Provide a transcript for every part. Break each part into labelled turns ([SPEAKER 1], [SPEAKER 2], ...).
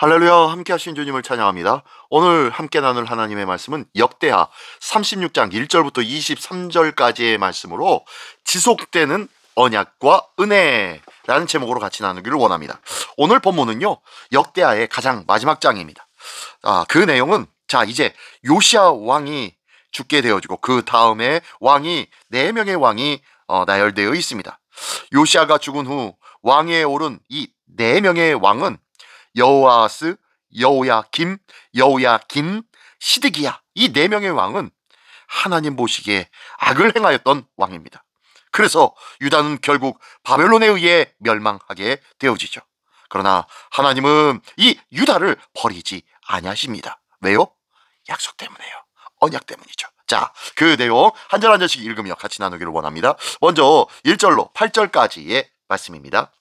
[SPEAKER 1] 할렐루야, 함께 하신 주님을 찬양합니다. 오늘 함께 나눌 하나님의 말씀은 역대하 36장 1절부터 23절까지의 말씀으로 지속되는 언약과 은혜라는 제목으로 같이 나누기를 원합니다. 오늘 본문은요, 역대하의 가장 마지막 장입니다. 그 내용은 이제 요시야 왕이 죽게 되어지고 그 다음에 왕이 4명의 왕이 나열되어 있습니다. 요시야가 죽은 후 왕위에 오른 이 4명의 왕은 여호아스, 여호야김, 여호야긴, 시드기야, 이 4명의 왕은 하나님 보시기에 악을 행하였던 왕입니다. 그래서 유다는 결국 바벨론에 의해 멸망하게 되어지죠. 그러나 하나님은 이 유다를 버리지 아니하십니다. 왜요? 약속 때문에요. 언약 때문이죠. 그 내용 한 절 한 절씩 읽으며 같이 나누기를 원합니다. 먼저 1절로 8절까지의 말씀입니다.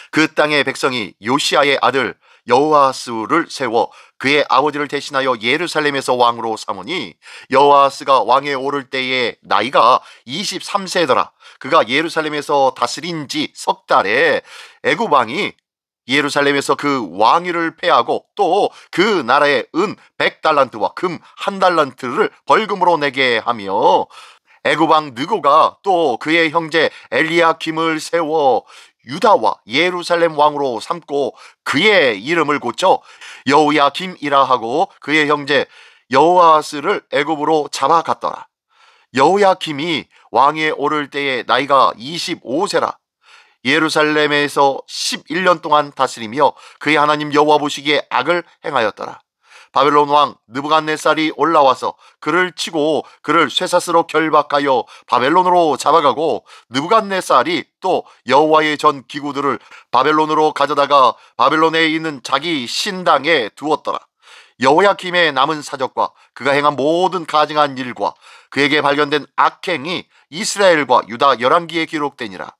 [SPEAKER 1] 그 땅의 백성이 요시야의 아들 여호아스를 세워 그의 아버지를 대신하여 예루살렘에서 왕으로 삼으니 여호아스가 왕에 오를 때에 나이가 23세더라. 그가 예루살렘에서 다스린 지 석 달에 애굽 왕이 예루살렘에서 그 왕위를 패하고 또 그 나라의 은 100달란트와 금 1달란트를 벌금으로 내게 하며 애굽 왕 느고가 또 그의 형제 엘리야김을 세워 유다와 예루살렘 왕으로 삼고 그의 이름을 고쳐 여호야김이라 하고 그의 형제 여호아스를 애굽으로 잡아갔더라. 여호야김이 왕위에 오를 때에 나이가 25세라. 예루살렘에서 11년 동안 다스리며 그의 하나님 여호와 보시기에 악을 행하였더라. 바벨론 왕 느부갓네살이 올라와서 그를 치고 그를 쇠사슬로 결박하여 바벨론으로 잡아가고 느부갓네살이 또 여호와의 전 기구들을 바벨론으로 가져다가 바벨론에 있는 자기 신당에 두었더라. 여호야김의 남은 사적과 그가 행한 모든 가증한 일과 그에게 발견된 악행이 이스라엘과 유다 열왕기에 기록되니라.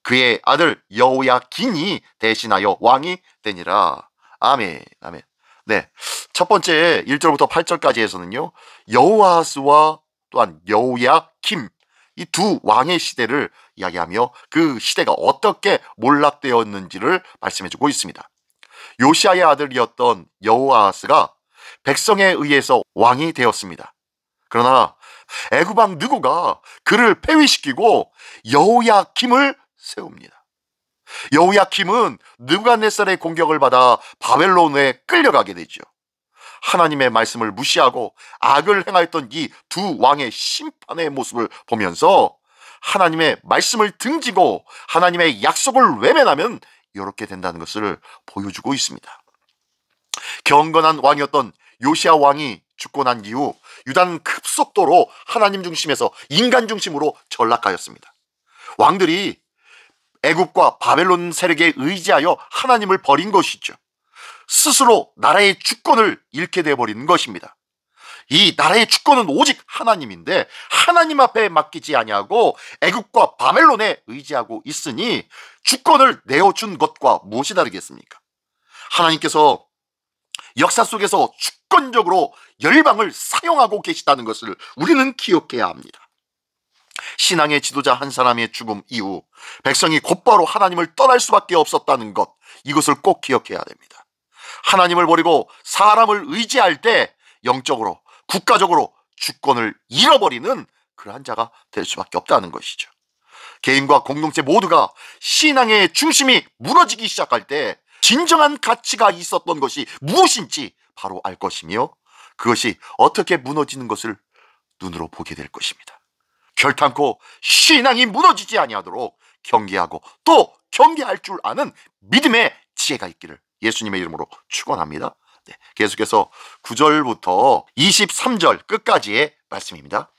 [SPEAKER 1] 그의 아들 여호야긴이 대신하여 왕이 되니라. 아멘. 아멘. 네, 첫 번째 1절부터 8절까지에서는요, 여호아스와 또한 여호야김, 이 두 왕의 시대를 이야기하며 그 시대가 어떻게 몰락되었는지를 말씀해주고 있습니다. 요시야의 아들이었던 여호아스가 백성에 의해서 왕이 되었습니다. 그러나 애굽 왕 느고가 그를 폐위시키고 여호야김을 세웁니다. 여호야김은 느부갓네살의 공격을 받아 바벨론에 끌려가게 되죠. 하나님의 말씀을 무시하고 악을 행하였던 이 두 왕의 심판의 모습을 보면서 하나님의 말씀을 등지고 하나님의 약속을 외면하면 이렇게 된다는 것을 보여주고 있습니다. 경건한 왕이었던 요시야 왕이 죽고 난 이후 유다는 급속도로 하나님 중심에서 인간 중심으로 전락하였습니다. 왕들이 애굽과 바벨론 세력에 의지하여 하나님을 버린 것이죠. 스스로 나라의 주권을 잃게 되어버리는 것입니다. 이 나라의 주권은 오직 하나님인데 하나님 앞에 맡기지 아니하고 애굽과 바벨론에 의지하고 있으니 주권을 내어준 것과 무엇이 다르겠습니까? 하나님께서 역사 속에서 주권적으로 열방을 사용하고 계시다는 것을 우리는 기억해야 합니다. 신앙의 지도자 한 사람의 죽음 이후 백성이 곧바로 하나님을 떠날 수밖에 없었다는 것, 이것을 꼭 기억해야 됩니다. 하나님을 버리고 사람을 의지할 때 영적으로, 국가적으로 주권을 잃어버리는 그러한 자가 될 수밖에 없다는 것이죠. 개인과 공동체 모두가 신앙의 중심이 무너지기 시작할 때 진정한 가치가 있었던 것이 무엇인지 바로 알 것이며 그것이 어떻게 무너지는 것을 눈으로 보게 될 것입니다. 결탄코 신앙이 무너지지 아니하도록 경계하고 또 경계할 줄 아는 믿음의 지혜가 있기를 예수님의 이름으로 축원합니다. 네, 계속해서 9절부터 23절 끝까지의 말씀입니다.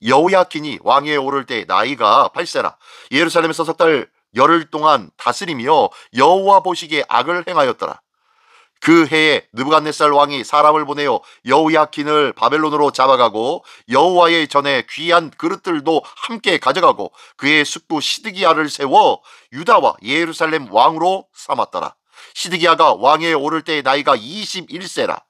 [SPEAKER 1] 여호야긴이 왕위에 오를 때 나이가 8세라. 예루살렘에서 석 달 열흘 동안 다스리며 여호와 보시기에 악을 행하였더라. 그 해에 느부갓네살 왕이 사람을 보내어 여호야긴을 바벨론으로 잡아가고 여호와의 전에 귀한 그릇들도 함께 가져가고 그의 숙부 시드기야를 세워 유다와 예루살렘 왕으로 삼았더라. 시드기야가 왕위에 오를 때 나이가 21세라.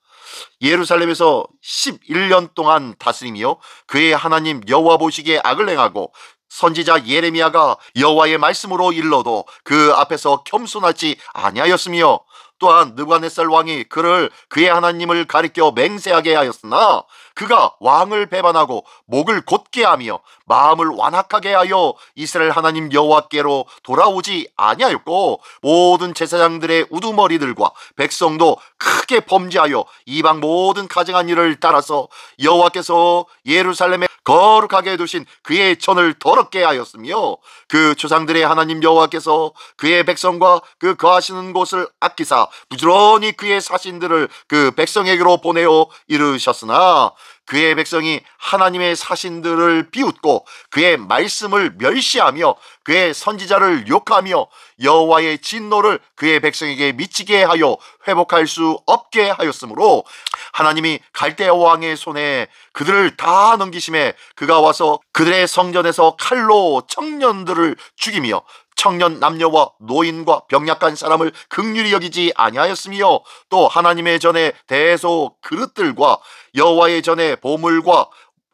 [SPEAKER 1] 예루살렘에서 11년 동안 다스리며 그의 하나님 여호와 보시기에 악을 행하고 선지자 예레미야가 여호와의 말씀으로 일러도 그 앞에서 겸손하지 아니하였으며 또한 느부갓네살 왕이 그의 하나님을 가리켜 맹세하게 하였으나 그가 왕을 배반하고 목을 곧게 하며 마음을 완악하게 하여 이스라엘 하나님 여호와께로 돌아오지 아니하였고, 모든 제사장들의 우두머리들과 백성도 크게 범죄하여 이방 모든 가증한 일을 따라서 여호와께서 예루살렘에 거룩하게 두신 그의 전을 더럽게 하였으며, 그 조상들의 하나님 여호와께서 그의 백성과 그 거하시는 곳을 아끼사 부지런히 그의 사신들을 그 백성에게로 보내어 이르셨으나, 그의 백성이 하나님의 사신들을 비웃고 그의 말씀을 멸시하며 그의 선지자를 욕하며 여호와의 진노를 그의 백성에게 미치게 하여 회복할 수 없게 하였으므로, 하나님이 갈대아 왕의 손에 그들을 다 넘기심에 그가 와서 그들의 성전에서 칼로 청년들을 죽이며 청년 남녀와 노인과 병약한 사람을 긍휼히 여기지 아니하였으며, 또 하나님의 전에 대소 그릇들과 여호와의 전에 보물과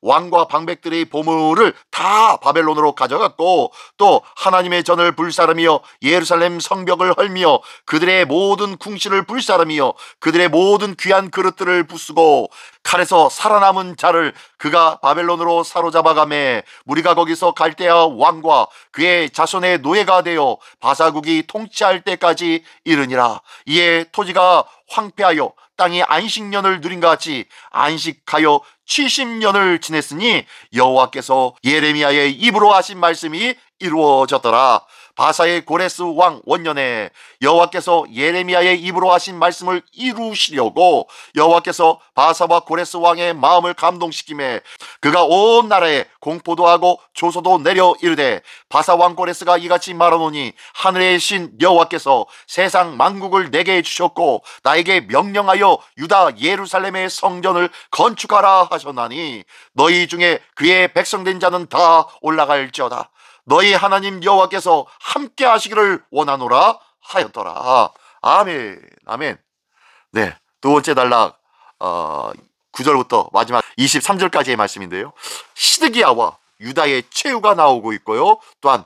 [SPEAKER 1] 왕과 방백들의 보물을 다 바벨론으로 가져갔고, 또 하나님의 전을 불사르며 예루살렘 성벽을 헐며 그들의 모든 궁실을 불사르며 그들의 모든 귀한 그릇들을 부수고, 칼에서 살아남은 자를 그가 바벨론으로 사로잡아가매 무리가 거기서 갈대아 왕과 그의 자손의 노예가 되어 바사국이 통치할 때까지 이르니라. 이에 토지가 황폐하여 땅이 안식년을 누린 것 같이 안식하여 70년을 지냈으니 여호와께서 예레미야의 입으로 하신 말씀이 이루어졌더라. 바사의 고레스 왕 원년에 여호와께서 예레미야의 입으로 하신 말씀을 이루시려고 여호와께서 바사와 고레스 왕의 마음을 감동시키매 그가 온 나라에 공포도 하고 조소도 내려 이르되, 바사 왕 고레스가 이같이 말하노니 하늘의 신 여호와께서 세상 만국을 내게 주셨고 나에게 명령하여 유다 예루살렘의 성전을 건축하라 하셨나니, 너희 중에 그의 백성된 자는 다 올라갈지어다. 너희 하나님 여호와께서 함께 하시기를 원하노라 하였더라. 아멘. 아멘. 네, 두 번째 단락 9절부터 마지막 23절까지의 말씀인데요, 시드기야와 유다의 최후가 나오고 있고요, 또한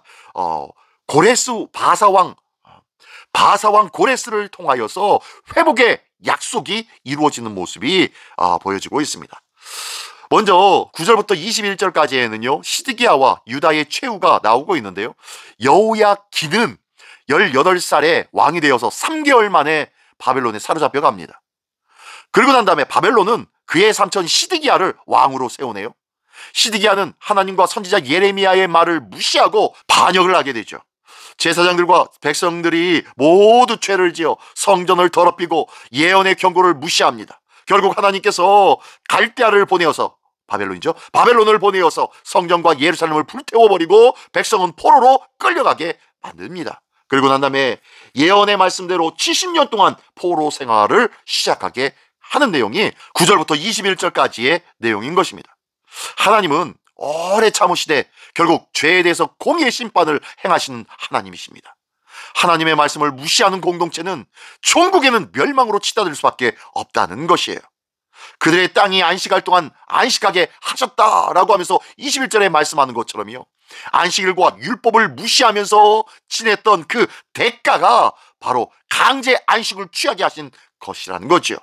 [SPEAKER 1] 고레스 바사왕 고레스를 통하여서 회복의 약속이 이루어지는 모습이 보여지고 있습니다. 먼저 9절부터 21절까지에는요 시드기야와 유다의 최후가 나오고 있는데요, 여호야긴은 18살에 왕이 되어서 3개월 만에 바벨론에 사로잡혀 갑니다. 그리고 난 다음에 바벨론은 그의 삼촌 시드기야를 왕으로 세우네요. 시드기야는 하나님과 선지자 예레미야의 말을 무시하고 반역을 하게 되죠. 제사장들과 백성들이 모두 죄를 지어 성전을 더럽히고 예언의 경고를 무시합니다. 결국 하나님께서 갈대아를 보내어서 바벨론을 보내어서 성전과 예루살렘을 불태워버리고 백성은 포로로 끌려가게 만듭니다. 그리고 난 다음에 예언의 말씀대로 70년 동안 포로 생활을 시작하게 하는 내용이 9절부터 21절까지의 내용인 것입니다. 하나님은 오래 참으시되 결국 죄에 대해서 공의의 심판을 행하시는 하나님이십니다. 하나님의 말씀을 무시하는 공동체는 종국에는 멸망으로 치닫을 수밖에 없다는 것이에요. 그들의 땅이 안식할 동안 안식하게 하셨다라고 하면서 21절에 말씀하는 것처럼요, 안식일과 율법을 무시하면서 지냈던 그 대가가 바로 강제 안식을 취하게 하신 것이라는 거죠.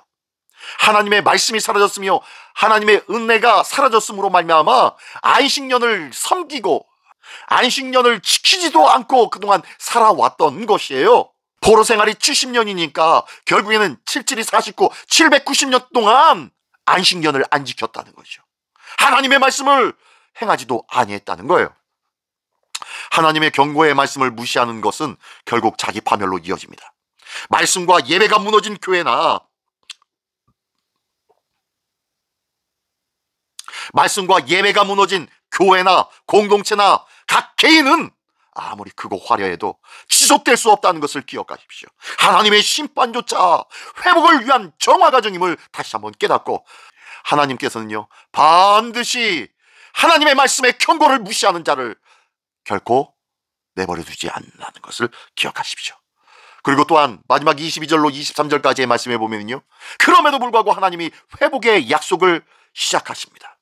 [SPEAKER 1] 하나님의 말씀이 사라졌으며 하나님의 은혜가 사라졌으므로 말미암아 안식년을 섬기고 안식년을 지키지도 않고 그동안 살아왔던 것이에요. 포로 생활이 70년이니까 결국에는 77이 49, 790년 동안 안식년을 안 지켰다는 거죠. 하나님의 말씀을 행하지도 아니했다는 거예요. 하나님의 경고의 말씀을 무시하는 것은 결국 자기 파멸로 이어집니다. 말씀과 예배가 무너진 교회나 공동체나 각 개인은 아무리 크고 화려해도 지속될 수 없다는 것을 기억하십시오. 하나님의 심판조차 회복을 위한 정화 과정임을 다시 한번 깨닫고, 하나님께서는요 반드시 하나님의 말씀의 경고를 무시하는 자를 결코 내버려 두지 않는다는 것을 기억하십시오. 그리고 또한 마지막 22절로 23절까지의 말씀에 보면요, 그럼에도 불구하고 하나님이 회복의 약속을 시작하십니다.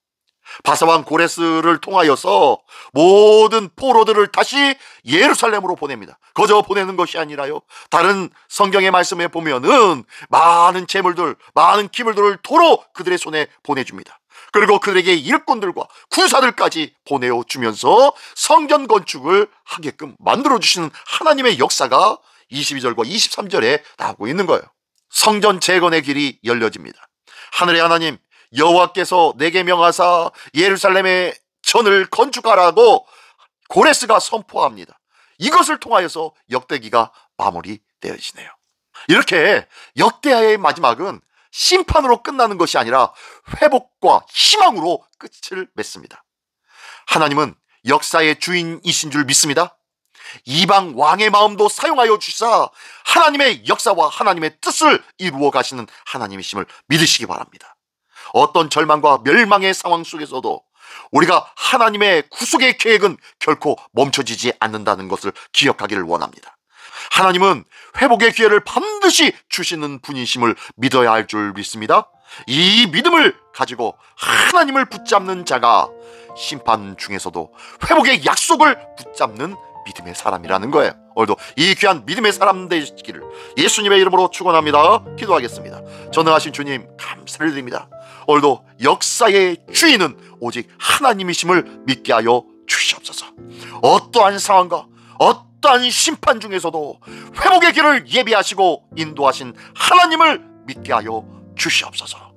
[SPEAKER 1] 바사왕 고레스를 통하여서 모든 포로들을 다시 예루살렘으로 보냅니다. 거저 보내는 것이 아니라요, 다른 성경의 말씀에 보면은 많은 재물들, 많은 기물들을 도로 그들의 손에 보내줍니다. 그리고 그들에게 일꾼들과 군사들까지 보내주면서 성전 건축을 하게끔 만들어주시는 하나님의 역사가 22절과 23절에 나오고 있는 거예요. 성전 재건의 길이 열려집니다. 하늘의 하나님 여호와께서 내게 명하사 예루살렘의 전을 건축하라고 고레스가 선포합니다. 이것을 통하여서 역대기가 마무리되어지네요. 이렇게 역대하의 마지막은 심판으로 끝나는 것이 아니라 회복과 희망으로 끝을 맺습니다. 하나님은 역사의 주인이신 줄 믿습니다. 이방 왕의 마음도 사용하여 주사 하나님의 역사와 하나님의 뜻을 이루어 가시는 하나님이심을 믿으시기 바랍니다. 어떤 절망과 멸망의 상황 속에서도 우리가 하나님의 구속의 계획은 결코 멈춰지지 않는다는 것을 기억하기를 원합니다. 하나님은 회복의 기회를 반드시 주시는 분이심을 믿어야 할 줄 믿습니다. 이 믿음을 가지고 하나님을 붙잡는 자가 심판 중에서도 회복의 약속을 붙잡는 믿음의 사람이라는 거예요. 오늘도 이 귀한 믿음의 사람 되시기를 예수님의 이름으로 축원합니다. 기도하겠습니다. 전능하신 주님 감사를 드립니다. 오늘도 역사의 주인은 오직 하나님이심을 믿게 하여 주시옵소서. 어떠한 상황과 어떠한 심판 중에서도 회복의 길을 예비하시고 인도하신 하나님을 믿게 하여 주시옵소서.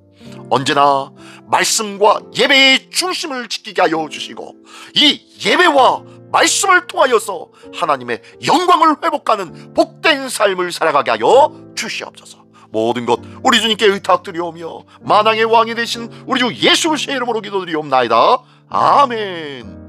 [SPEAKER 1] 언제나 말씀과 예배의 중심을 지키게 하여 주시고 이 예배와 말씀을 통하여서 하나님의 영광을 회복하는 복된 삶을 살아가게 하여 주시옵소서. 모든 것 우리 주님께 의탁드리오며 만왕의 왕이 되신 우리 주 예수 그리스도의 이름으로 기도드리옵나이다. 아멘.